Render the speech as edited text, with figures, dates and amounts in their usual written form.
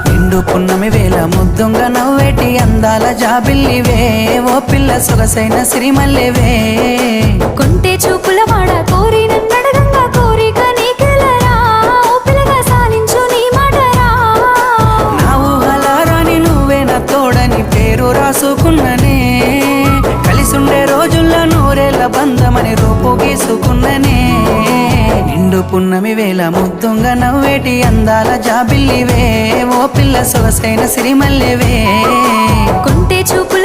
నిండు పున్నమి వేళ ముద్దుంగ నవ్వేటి అందాల జాబిల్లివే ఓ పిల్ల సొగసైన సిరిమల్లెవే కొంటే చూపుల వాడ కోరి నన్నడగంగా కోరిక నీకెలరా ఓ పిల్లగా సాలించు నీ మాటరా నా ఊహలారాని నువ్వే నా తోడని పేరు రాసుకున్ననే కలిసుండే రోజుల్లో నూరేళ్ల బంధమని రూపు గీసుకున్ననే నిండు పున్నమి వేళ ముద్దుంగ నవ్వేటి అందాల జాబిల్లివే ఓ పిల్ల సొగసైన సిరిమల్లెవే కొంటే చూపుల